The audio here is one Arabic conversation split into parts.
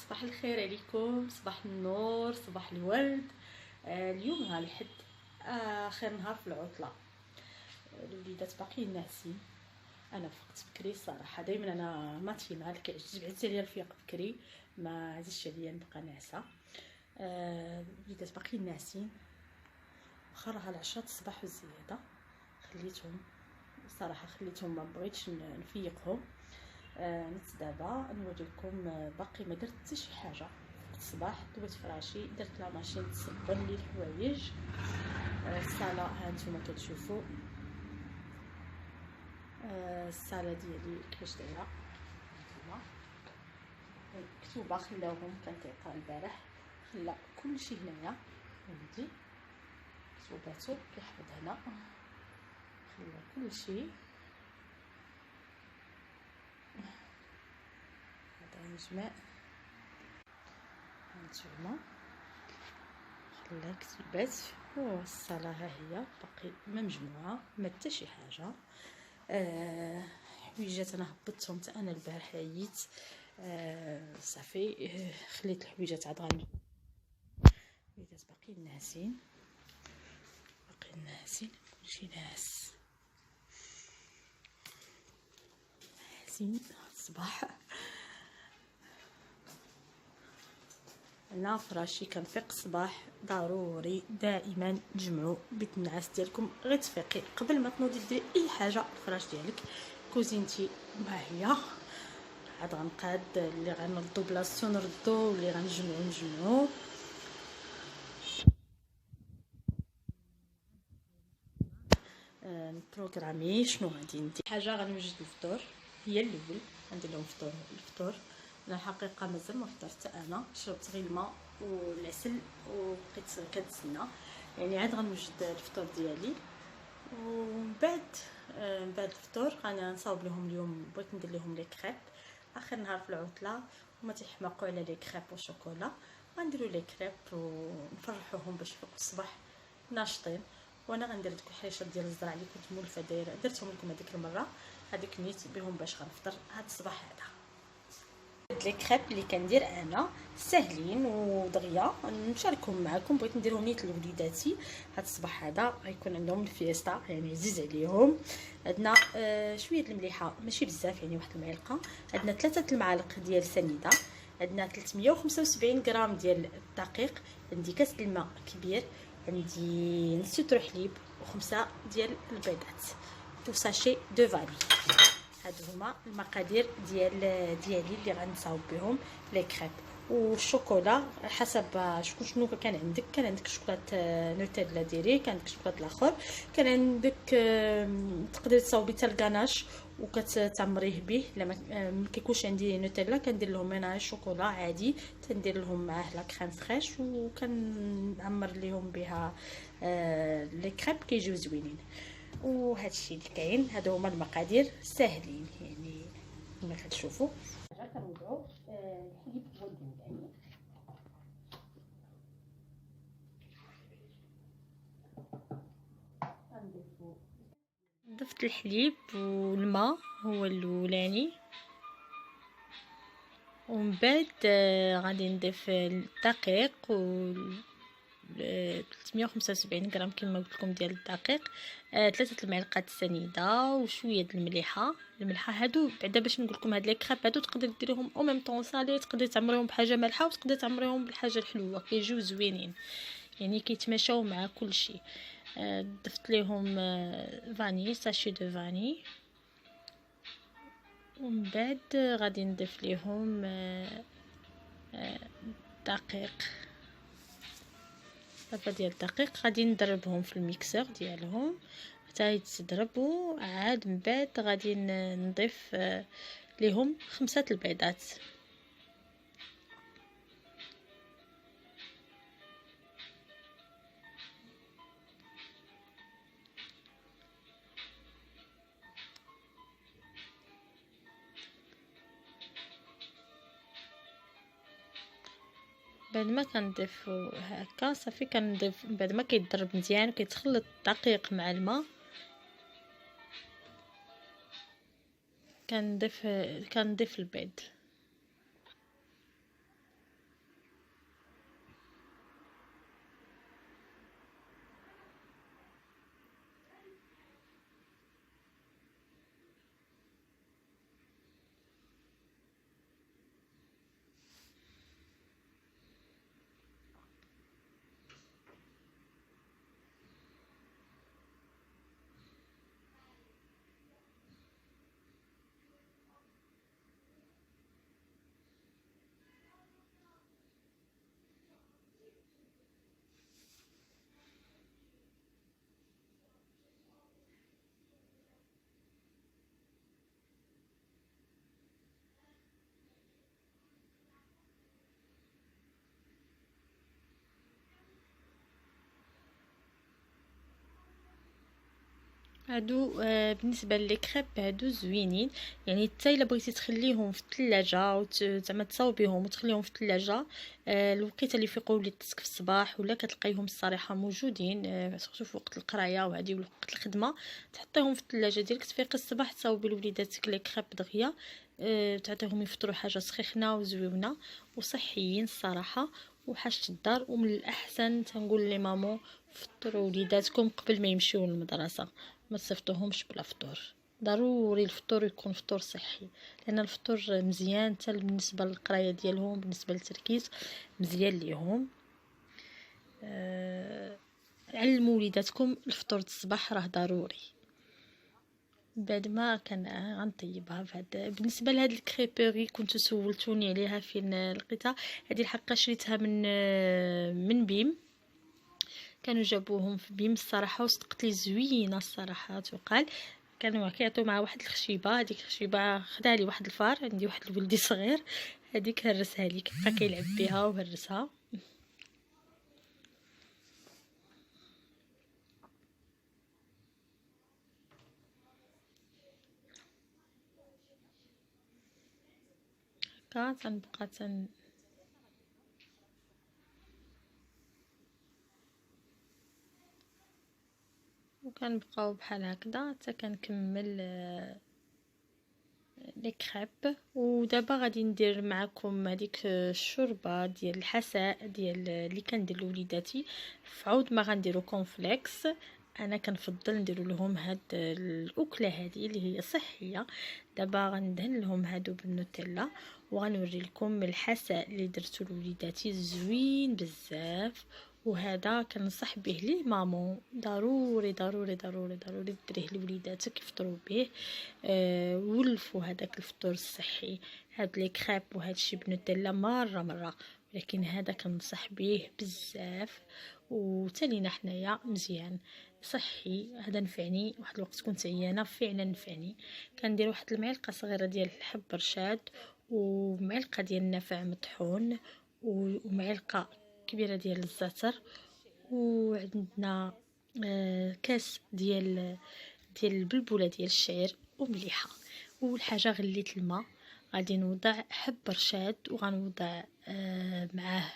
صباح الخير عليكم، صباح النور، صباح الورد. اليوم نهار الحد، اخر نهار في العطله. الوليدات باقيين ناعسين. انا فقت بكري الصراحه، دائما انا ماتينال كيعجبني عليا الفياق بكري، ما عزيزش عليا نبقى ناعسه. الوليدات باقيين ناعسين، واخا راه العشرة الصباح والزياده. خليتهم ما بغيتش نفيقهم. نت دابا نوريكم. باقي ما درت حتى شي حاجه. الصباح دويت فراشي، درت لا ماشين تصبن لي الحوايج. الصاله ها نتوما كتشوفوا. الصاله ديالي كيفاش دايره نتوما. مكتوبه خلاوهم كنتيقى البارح، خلا كلشي هنايا ولدي كتباتو كيحفظ هنا، خلا كلشي. هذا نجمع هانتوما، خلا كتبات. والصاله ها هي باقي ما مجموعه، ما حتى شي حاجه. حويجات انا هبطتهم حتى انا البارح عييت. صافي. خليت الحويجات عاد الوليدات باقيين ناعسين، كلشي ناعس الصباح. انا فراشي كنفيق الصباح، ضروري دائما تجمعوا بيت النعاس ديالكم. غير تفيقي قبل ما تنوضي ديري اي حاجه الفراش ديالك. كوزينتي ما هي عاد غنقاد اللي غنردو بلاصتو نردو، واللي غنجمعو. نبروغرامي شنو غادي ندير. حاجه غنوجد الفطور، هي الاول غندير لهم الفطور. انا الحقيقه مازال ما فطرت انا، شربت غير الماء والعسل وبقيت كنتسنى. يعني عاد غنوجد الفطور ديالي، ومن بعد الفطور غنصاوب لهم. اليوم بغيت ندير لهم لي كريب، اخر نهار في العطله هما تيحماقوا على لي كريب والشوكولا. غنديروا لي كريب ونفرحوهم باش يفيقوا الصباح ناشطين. وانا غندير دوك الحريشات ديال الزرع اللي كنت مولفه دايره، درتهم لكم هذيك المره. هذيك نيت بهم باش غنفطر هذا الصباح هذا. لي كريب اللي كندير انا ساهلين ودغيا نشاركهم معكم، بغيت نديرهم نيت لوليداتي هذا الصباح هذا. غيكون عندهم الفيستا يعني عزيز عليهم. عندنا شويه المليحه ماشي بزاف، يعني واحد المعلقه. عندنا 3 المعالق ديال سنيده. عندنا 375 غرام ديال الدقيق. عندي كاس الماء كبير. عندي نص لتر حليب و5 ديال البيضات وساشي دو فاني. هادو هما المقادير ديالي اللي غنصاوب بهم لي كريب. والشوكولا حسب شنو كان عندك. كان عندك شوكولات نوتيلا ديري، كان عندك شوكولات الاخر، كان عندك تقدري تصاوبي حتى الكاناش وكتعمريه به. لما كيكونش عندي نوتيلا كندير لهم انا شوكولا عادي، تندير لهم معاه لا كريم فريش وكنعمر ليهم بها لي كريب كيجيو زوينين. وهادشي اللي كاين. هادو هما المقادير ساهلين يعني كما كتشوفوا. كنوضعوا الحليب هو الاولاني. ضفت الحليب والماء هو الاولاني، ومن بعد غادي نضيف الدقيق و 375 غرام كما قلت لكم ديال الدقيق، 3 المعلقات سنيده وشويه د الملحه. هادو بعدا باش نقول لكم هاد لي كريب هادو تقدري ديريهم او ميم طون صالي، تقدري تعمريهم بحاجه مالحه وتقدري تعمريهم بالحاجه الحلوه، كيجيو زوينين يعني كيتماشاو مع كلشي. ضفت ليهم فاني، ساشي دو فاني. ومن بعد غادي نضيف ليهم دقيق، ربع ديال الدقيق. غادي نضربهم في الميكسور ديالهم حتى يتضربوا. عاد من بعد غادي نضيف ليهم 5 البيضات. بعد ما كنضيف هكا صافي كنضيف. بعد ما كيتضرب مزيان وكيتخلط الدقيق مع الماء كنضيف البيض. هادو بالنسبه للكريب هادو زوينين، يعني حتى الا بغيتي تخليهم في الثلاجه زعما تصاوبيهم وتخليهم في الثلاجه الوقيته اللي يفيقوا وليداتك في الصباح ولا كتلقايهم الصراحه موجودين سورتو في وقت القرايه وهادي وقت الخدمه، تحطيهم في الثلاجه ديالك تفيقي الصباح تصاوبي لوليداتك لي كريب دغيا تعطيهم يفطروا حاجه سخينه وزوينه وصحيين الصراحه وحاجه الدار. ومن الاحسن تنقول لمامو فطروا وليداتكم قبل ما يمشيو للمدرسه، ما تصيفطوهمش بلا فطور. ضروري الفطور يكون فطور صحي، لان الفطور مزيان حتى بالنسبه للقرايه ديالهم، بالنسبه للتركيز مزيان ليهم. علموا وليداتكم الفطور الصباح راه ضروري. بعد ما كان غنطيبها فهاد بالنسبه لهاد الكريبوري كنتو سولتوني عليها فين لقيتها. هذه الحقيقه شريتها من بيم، كانوا جابوهم في بيم الصراحه وصدقت لي زوينه الصراحه. وقال كانوا كيعطيو مع واحد الخشيبه، هذيك الخشيبه خدها لي واحد الفار، عندي واحد الولدي صغير هذيك هرسها لي بقى كيلعب بها وهرسها. هكا تنبقى وكنبقاو بحال هكذا حتى كنكمل لي كريب. ودابا غادي ندير معكم هذيك الشوربه ديال الحساء ديال اللي كندير لوليداتي في عوض ما غنديروا كونفليكس. انا كنفضل نديروا لهم هاد الاكله هذه اللي هي صحيه. دابا غندهن لهم هادو بالنوتيلا وغنوري لكم الحساء اللي درتو لوليداتي زوين بزاف. وهذا كنصح به لي مامون ضروري ضروري ضروري ضروري ديريه لوليداتك يفطروا به. ولفوا هذاك الفطور الصحي. هاد لي كريب وهاد الشي بنوتيلا مره ولكن هذا كنصح به بزاف وتالينا حنايا مزيان صحي. هذا نفعني واحد الوقت كنت عيانه فعلا نفعني. كندير واحد المعلقه صغيره ديال الحب رشاد ومعلقه ديال النافع مطحون ومعلقه كبيره ديال الزعتر وعندنا كاس ديال البلبوله ديال الشعير ومليحه. اول حاجه غليت الماء، غادي نوضع حب رشاد وغنوضع معاه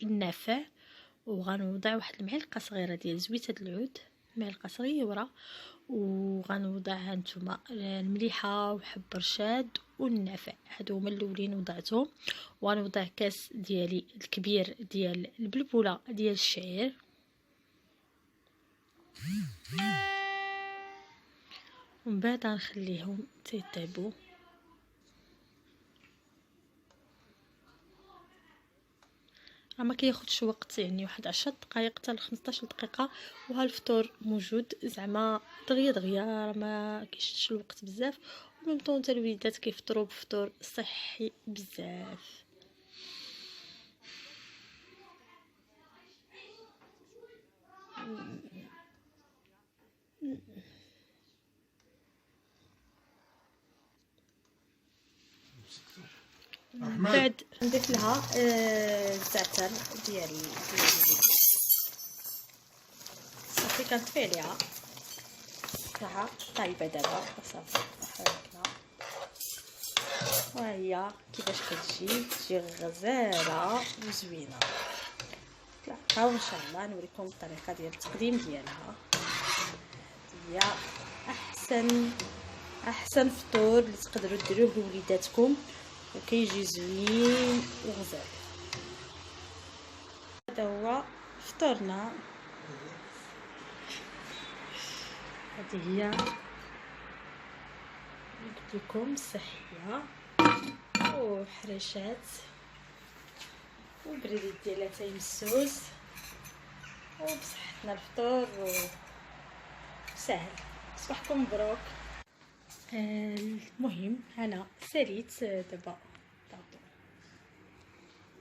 النافع وغنوضع واحد المعلقه صغيره ديال زويته العود، معلقه صغيره، وغنوضع هانتوما المليحه وحب رشاد والنافع. هادو هما الاولين وضعتهم. وغنوضع كاس ديالي الكبير ديال البلبوله ديال الشعير ومن بعد غنخليهم تيطيبوا. ما كياخدش وقت، يعني واحد 10 دقائق حتى ل 15 دقيقه وها الفطور موجود زعما دغيا ما كيشدش الوقت بزاف. وميم طون حتى الوليدات كيفطروا بفطور صحي بزاف. بعد نضيف لها الزعتر ديال صافي كنطفي عليها راها طايبه دابا صافي حركنا. وهي كيفاش كتجي غزاله وزوينه. تلقاو ان شاء الله نوريكم الطريقه ديال التقديم ديالها. هي احسن فطور اللي تقدروا ديروه لوليداتكم وكيجي زوين وغزال. هذا هو فطورنا. هذه هي قلت لكم صحيه وحرشات وبريديت ديالها تيمسوس وبصحتنا الفطور وسهل. صباحكم مبروك. المهم انا ساليت دابا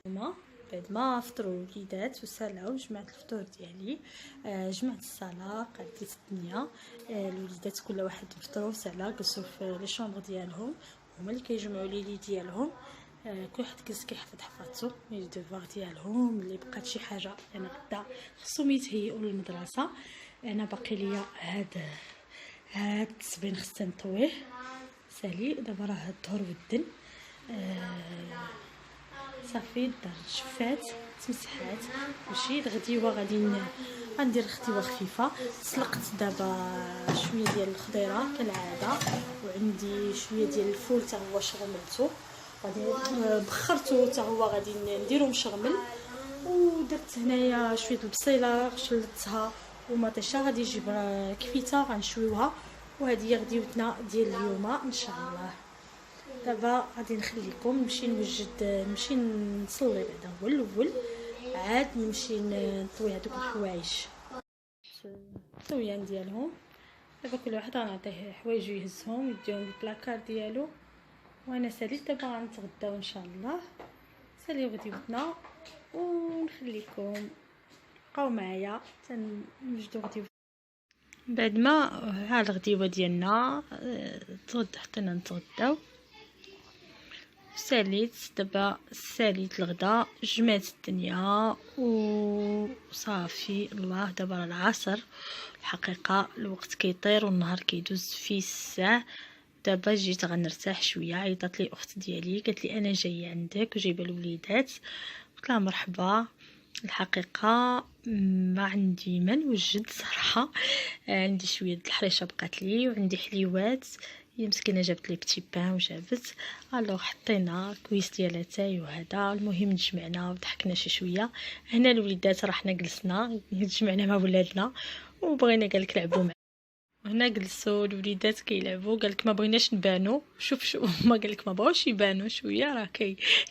هما بعد ما فطروا الوليدات وسالاو جمعت الفطور ديالي. جمعت الصلاه قديت الدنيا. الوليدات كل واحد يفطروا سالا جلسوا في لي شومبر ديالهم، هما اللي كيجمعوا لي ديالهم. كل واحد جلس كيحفظ حفاظته لي ديفوار ديالهم. اللي بقات شي حاجه انا غدا خصهم يتهيئوا للمدرسه. انا باقي ليا هاد التصبين خصنا نطويه سالي. دابا راه الظهر ودن، صافي الدار شفات تمسحات كلشي. الغديوه غادي غندير غديوه خفيفه. سلقت دابا شويه ديال الخضيره كالعاده، وعندي شويه ديال الفول حتى هو شغملته، غادي بخرته حتى هو غادي نديرو مشغمل. ودرت هنايا شويه البصيله شلتها ومطيشه، غادي نجيب كفيته غنشويوها. وهذه هي غديوتنا ديال اليوم ان شاء الله. دابا غادي نخليكم نمشي نوجد، نمشي نصلي بعدا هو الاول، عاد نمشي نطوي هذوك الحوايج الطويان ديالهم. دابا كل واحد غنعطيه حوايجو يهزهم يديهم البلاكار ديالو. وانا ساليت دابا غنتغداو ان شاء الله. ساليو غديوتنا ونخليكم بقاو معايا تنوجدوا غديوه. بعد ما ها الغديوه ديالنا حطينا نتغداو. ساليت دابا ساليت الغدا، جمعت الدنيا وصافي. الله دابا راه العصر، الحقيقه الوقت كيطير والنهار كيدوز في الساعه. دابا جيت غنرتاح شويه. عيطات لي اخت ديالي قالت لي انا جايه عندك وجايبه الوليدات. قلت لها مرحبا. الحقيقه ما عندي ما نوجد صراحه. عندي شويه د الحريشه بقات لي وعندي حليوات. هي مسكينه جابت لي بتي بان وجابت. الوغ حطينا كويس ديال اتاي وهذا. المهم تجمعنا وضحكنا شي شويه. هنا الوليدات راه حنا جلسنا تجمعنا مع ولادنا وبغينا قالك لعبوا معنا. هنا جلسوا الوليدات كيلعبوا. قالك ما بغيناش نبانو. شوف هما قالك ما بغاوش يبانوا شويه، راه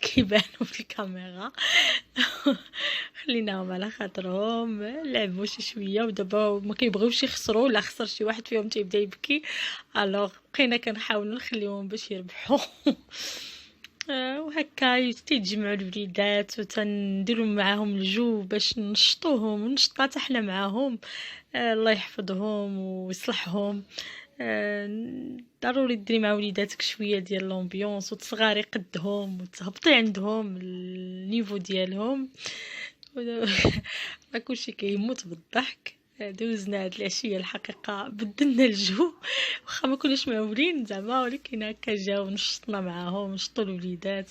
كيبانوا في الكاميرا. خليناهم على خاطرهم لعبوا شي شويه. ودابا ما كيبغيوش يخسروا، ولا خسر شي واحد فيهم تيبدا يبكي. الوغ بقينا كنحاولوا نخليوهم باش يربحوا. وهكا تيتجمعوا الوليدات وتنديروا معاهم الجو باش نشطوهم ونشطا حتى حنا معاهم. الله يحفظهم ويصلحهم. ضروري ديري مع وليداتك شويه ديال لومبيونس وتصغاري قدهم وتهبطي عندهم النيفو ديالهم. راه كلشي كيموت بالضحك. دوزنا هاد العشيه الحقيقه بدلنا الجو، واخا ما كناش معولين زعما، ولكن هكا جاو نشطنا معاهم نشطوا الوليدات.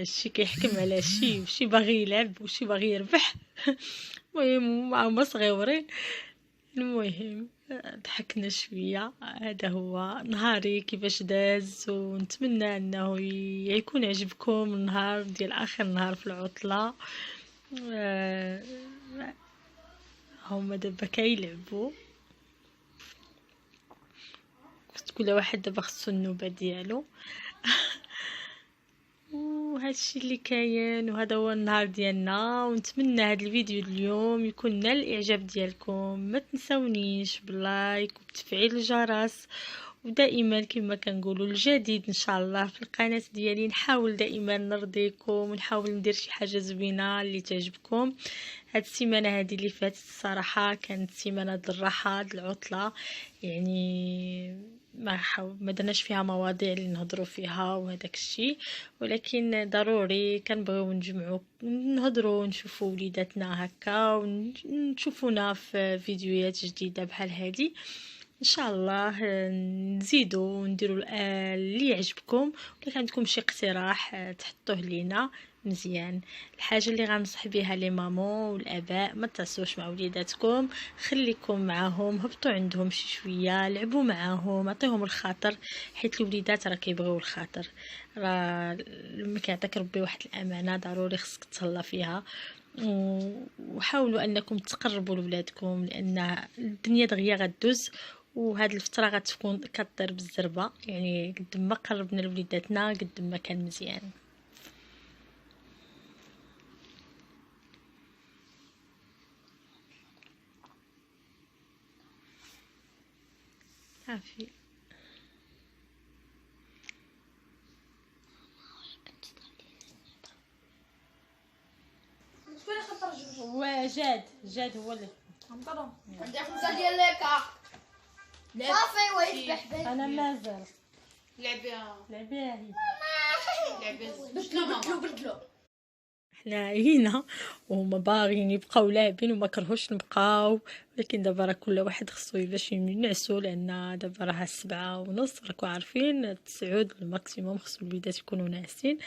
شي كيحكم على شي وشي باغي يلعب وشي باغي يربح. المهم معاهم صغيورين. المهم ضحكنا شويه. هذا هو نهاري كيفاش داز، ونتمنى انه يكون عجبكم النهار ديال اخر نهار في العطله. هما دابا كيلعبوا. كل واحد دابا خصو النوبه ديالو. وهادشي اللي كاين، وهذا هو النهار ديالنا. ونتمنى هذا الفيديو اليوم يكون نال الاعجاب ديالكم. ما تنسونيش باللايك وبتفعيل الجرس. ودائما كما كنقولوا الجديد ان شاء الله في القناه ديالي. نحاول دائما نرضيكم ونحاول ندير شي حاجه زوينه اللي تعجبكم. هاد السيمانه هذه اللي فاتت الصراحه كانت سيمانه د الراحه د العطله، يعني ما درناش فيها مواضيع اللي نهضروا فيها وهداك الشيء، ولكن ضروري كنبغيو نجمعوا نهضروا ونشوفوا وليداتنا هكا ونشوفونا في فيديوهات جديده بحال هذه. ان شاء الله نزيدوا ونديروا اللي يعجبكم. ولا عندكم شي اقتراح تحطوه لينا مزيان. الحاجه اللي غنصح بها لي مامون والاباء، ما تعصوش مع وليداتكم، خليكم معاهم، هبطوا عندهم شي شويه، لعبوا معاهم، عطيهم الخاطر، حيت الوليدات راه كيبغيو الخاطر. راه لما كيعطيك ربي واحد الامانه ضروري خصك تهلا فيها. وحاولوا انكم تقربوا لولادكم، لان الدنيا دغيا غدوز، وهاد الفتره غتكون كطير بالزربه. يعني قد ما قربنا لوليداتنا قد ما كان مزيان. صافي شكون اللي خطر جوج؟ هو جاد هو اللي نضرب عندي 5 ديال ليكا. صافي ويسبح به. انا مازال لعبيها لعبيها هي لعبيها بدلو. حنا هنا وهما باغيين يبقاو لاعبين وما كرهوش نبقاو، ولكن دابا راه كل واحد خصو باش ينعسو، لان دابا راه 7:30 راكو عارفين 9 الماكسيموم خصو الوليدات يكونوا ناعسين.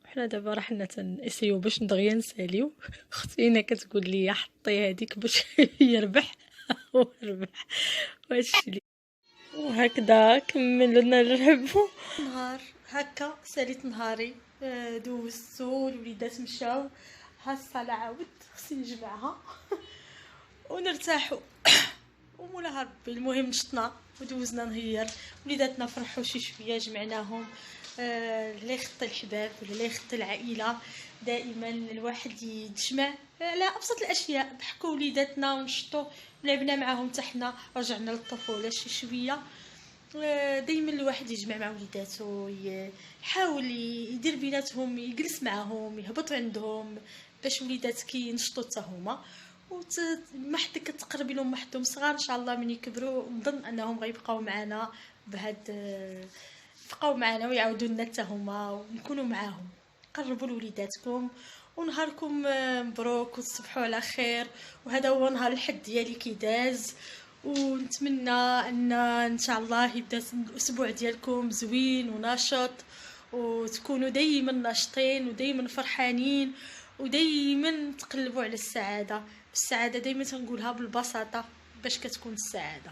وحنا دابا راه حنا تنسيو باش دغيا نساليو. اختي هنا كتقول لي حطي هذيك باش يربح وربح وهادشي. وهكذا كملنا نلعبو نهار هكا. ساليت نهاري، دوزتو الوليدات مشاو، ها الصاله عاود خصني نجمعها ونرتاحوا ومولاها ربي. المهم نشطنا ودوزنا نهير، وليداتنا فرحوا شي شويه، جمعناهم. لا يخط الحباب ولا لا يخط العائله، دائما الواحد يتجمع على ابسط الاشياء. ضحكوا وليداتنا ونشطوا، لعبنا معاهم تحنا، رجعنا للطفوله شي شويه. دائما الواحد يجمع مع وليداتو، يحاول يدير بيناتهم، يجلس معاهم، يهبط عندهم باش وليدات كينشطوا حتى هما. ما حد كتقربي لهم وحدهم صغار، ان شاء الله من يكبروا نظن انهم غيبقاو معنا يبقاو معنا ويعاودوا لنا حتى هما، ونكونوا معاهم. قربوا لوليداتكم ونهاركم مبروك وتصبحوا على خير. وهذا هو نهار الحد ديالي كيداز، ونتمنى ان شاء الله يبدا الاسبوع ديالكم زوين وناشط، وتكونوا دائما ناشطين ودائما فرحانين، ودائما تقلبوا على السعاده دائما تنقولها بالبساطه باش كتكون السعاده.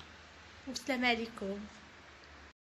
والسلام عليكم.